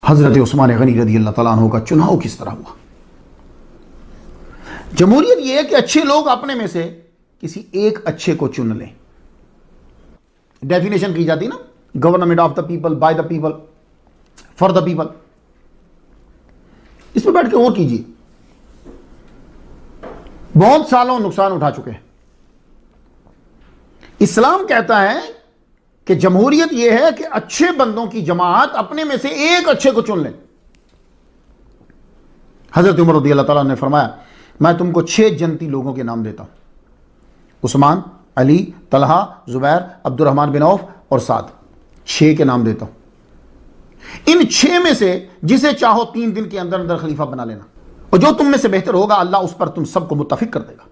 حضرت عثمان غنی رضی اللہ تعالیٰ عنہ کا چناؤ کس طرح ہوا؟ جمہوریت یہ ہے کہ اچھے لوگ اپنے میں سے کسی ایک اچھے کو چن لیں. ڈیفینیشن کی جاتی نا، government of the people, by the people, for the people. اس پہ بیٹھ کے غور کیجیے. بہت سالوں نقصان اٹھا چکے ہیں. اسلام کہتا ہے کہ جمہوریت یہ ہے کہ اچھے بندوں کی جماعت اپنے میں سے ایک اچھے کو چن لیں. حضرت عمر رضی اللہ تعالیٰ نے فرمایا میں تم کو 6 جنتی لوگوں کے نام دیتا ہوں: عثمان، علی، طلحہ، زبیر، عبد الرحمن بن عوف اور سعد. 6 کے نام دیتا ہوں. ان 6 میں سے جسے چاہو 3 دن کے اندر اندر خلیفہ بنا لینا، اور جو تم میں سے بہتر ہوگا اللہ اس پر تم سب کو متفق کر دے گا.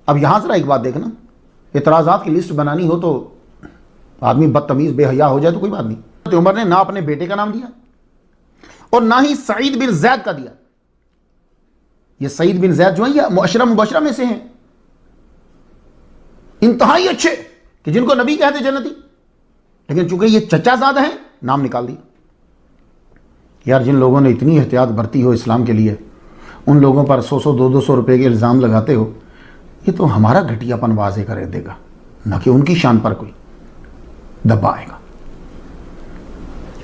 اب یہاں ذرا ایک بات دیکھنا، اعتراضات کی لسٹ بنانی ہو تو آدمی بدتمیز بے حیا ہو جائے تو کوئی بات نہیں. حضرت عمر نے نہ اپنے بیٹے کا نام دیا اور نہ ہی سعید بن زید کا دیا. یہ سعید بن زید جو ہیں یہ معاشرہ مبشرہ میں سے ہیں، انتہائی اچھے کہ جن کو نبی کہتے جنتی، لیکن چونکہ یہ چچا زاد ہیں نام نکال دیا. یار جن لوگوں نے اتنی احتیاط برتی ہو اسلام کے لیے، ان لوگوں پر 100 200 روپے کے الزام لگاتے ہو، یہ تو ہمارا گھٹیا پن واضح کر دے گا، نہ کہ ان کی شان پر کوئی دبا آئے گا.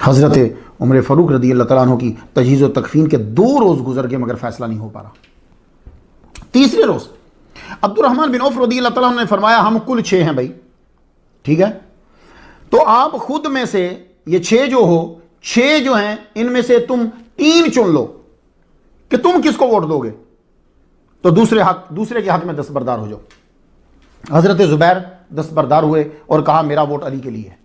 حضرت عمر فاروق رضی اللہ تعالیٰ عنہ کی تجہیز و تکفین کے 2 روز گزر گئے مگر فیصلہ نہیں ہو پا رہا. تیسرے روز عبد الرحمن بن عوف رضی اللہ تعالیٰ عنہ نے فرمایا ہم کل 6 ہیں بھائی، ٹھیک ہے، تو آپ خود میں سے یہ 6 جو ہو، 6 جو ہیں ان میں سے تم 3 چن لو کہ تم کس کو ووٹ دو گے، تو دوسرے کے حق میں دستبردار ہو جاؤ. حضرت زبیر دستبردار ہوئے اور کہا میرا ووٹ علی کے لیے ہے.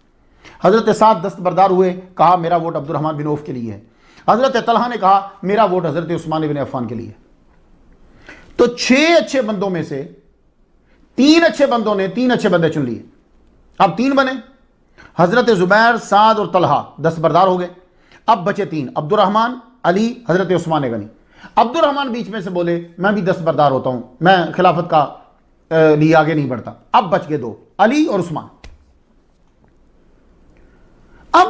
حضرت سعد دستبردار ہوئے، کہا میرا ووٹ عبد الرحمن بن عوف کے لیے ہے. حضرت طلحہ نے کہا میرا ووٹ حضرت عثمان بن عفان کے لیے ہے. تو 6 اچھے بندوں میں سے 3 اچھے بندوں نے 3 اچھے بندے چن لیے. اب 3 بنے، حضرت زبیر، سعد اور طلحہ دستبردار ہو گئے. اب بچے 3، عبد الرحمن، علی، حضرت عثمان غنی. عبد الرحمن بیچ میں سے بولے میں بھی دستبردار ہوتا ہوں، میں خلافت کا لیے آگے نہیں بڑھتا. اب بچ گئے 2، علی اور عثمان. اب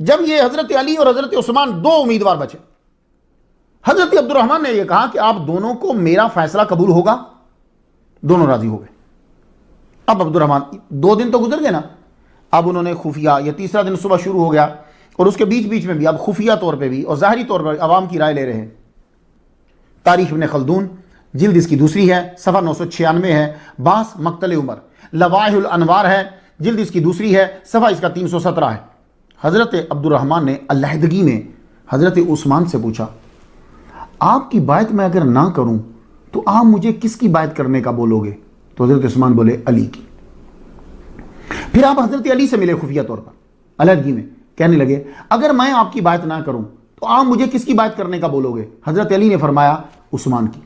جب یہ حضرت علی اور حضرت عثمان 2 امیدوار بچے، حضرت عبد الرحمن نے یہ کہا کہ آپ دونوں کو میرا فیصلہ قبول ہوگا. دونوں راضی ہو گئے. اب عبد الرحمن 2 دن تو گزر گئے نا، اب انہوں نے خفیہ، یہ تیسرا دن صبح شروع ہو گیا اور اس کے بیچ میں بھی اب خفیہ طور پہ بھی اور ظاہری طور پر عوام کی رائے لے رہے ہیں. تاریخ ابن خلدون جلد اس کی 2 ہے، صفحہ 996 ہے. باس مقتل عمر، لوائح الانوار ہے، جلد اس کی 2 ہے، صفحہ اس کا 317 ہے. حضرت عبد الرحمن نے علیحدگی میں حضرت عثمان سے پوچھا آپ کی بات میں اگر نہ کروں تو آپ مجھے کس کی بات کرنے کا بولو گے؟ تو حضرت عثمان بولے علی کی. پھر آپ حضرت علی سے ملے خفیہ طور پر علیحدگی میں، کہنے لگے اگر میں آپ کی بات نہ کروں تو آپ مجھے کس کی بات کرنے کا بولو گے؟ حضرت علی نے فرمایا عثمان کی.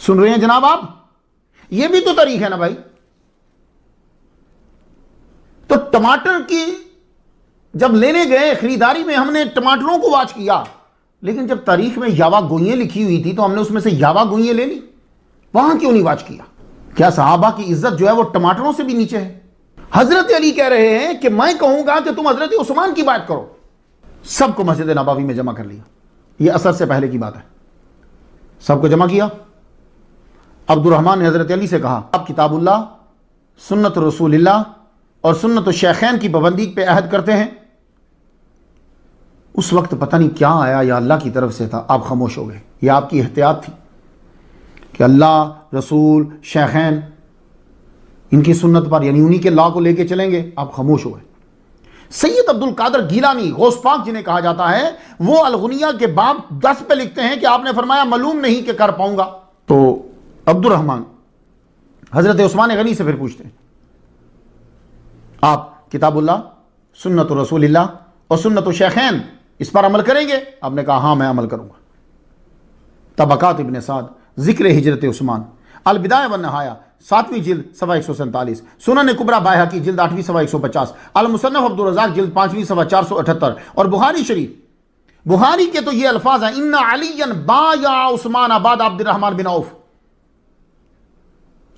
سن رہے ہیں جناب آپ؟ یہ بھی تو تاریخ ہے نا بھائی. تو ٹماٹر کی جب لینے گئے خریداری میں ہم نے ٹماٹروں کو واچ کیا، لیکن جب تاریخ میں یاوا گوئییں لکھی ہوئی تھی تو ہم نے اس میں سے یاوا گوئییں لے لی، وہاں کیوں نہیں واچ کیا؟ کیا صحابہ کی عزت جو ہے وہ ٹماٹروں سے بھی نیچے ہے؟ حضرت علی کہہ رہے ہیں کہ میں کہوں گا کہ تم حضرت عثمان کی بات کرو. سب کو مسجد نبوی میں جمع کر لیا. یہ عصر سے پہلے کی بات ہے. سب کو جمع کیا. عبد الرحمن نے حضرت علی سے کہا آپ کتاب اللہ، سنت رسول اللہ اور سنت الشیخین کی پابندی پہ عہد کرتے ہیں؟ اس وقت پتہ نہیں کیا آیا یا اللہ کی طرف سے تھا، آپ خاموش ہو گئے. یہ آپ کی احتیاط تھی کہ اللہ، رسول، شیخین ان کی سنت پر یعنی انہی کے لا کو لے کے چلیں گے. آپ خاموش ہو گئے. سید عبد القادر گیلانی غوث پاک جنہیں کہا جاتا ہے، وہ الغنیہ کے باب 10 پہ لکھتے ہیں کہ آپ نے فرمایا معلوم نہیں کہ کر پاؤں گا. تو عبد الرحمن حضرت عثمان غنی سے پھر پوچھتے ہیں آپ کتاب اللہ، سنت رسول اللہ اور سنت الشیخین اس پر عمل کریں گے؟ آپ نے کہا ہاں میں عمل کروں گا. طبقات ابن سعد، ذکر ہجرت عثمان، البدایہ والنہایہ 7ویں جلد صفحہ 147، سنن کبریٰ بائہقی جلد 8ویں صفحہ 150، المصنف عبد الرزاق جلد 5ویں صفحہ 478 اور بخاری شریف. بخاری کے تو یہ الفاظ ہیں ان علی بایا عثمان بعد عبد الرحمن بن عوف.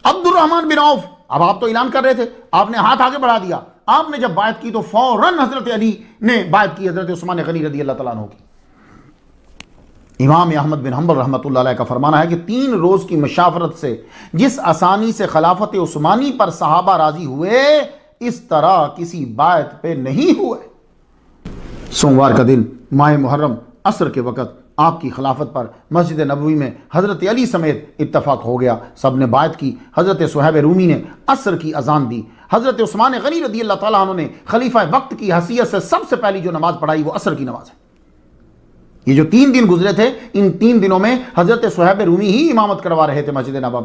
عبد الرحمن بن عوف، اب آپ تو اعلان کر رہے تھے، آپ نے ہاتھ آگے بڑھا دیا، آپ نے جب بائعت کی تو فوراً حضرت علی نے بائعت کی حضرت عثمان غنی رضی اللہ تعالیٰ عنہ کی۔ امام احمد بن حنبل رحمۃ اللہ علیہ کا فرمانا ہے کہ 3 روز کی مشاورت سے جس آسانی سے خلافت عثمانی پر صحابہ راضی ہوئے اس طرح کسی بائعت پہ نہیں ہوئے۔ سوموار کا دن ماہ محرم عصر کے وقت آپ کی خلافت پر مسجد نبوی میں حضرت علی سمیت اتفاق ہو گیا، سب نے بائعت کی۔ حضرت صہیب رومی نے عصر کی اذان دی، حضرت عثمان غنی رضی اللہ تعالیٰ عنہ نے خلیفہ وقت کی حیثیت سے سب سے پہلی جو نماز پڑھائی وہ عصر کی نماز ہے۔ یہ جو 3 دن گزرے تھے، ان 3 دنوں میں حضرت صہیب رومی ہی امامت کروا رہے تھے مسجد نبوی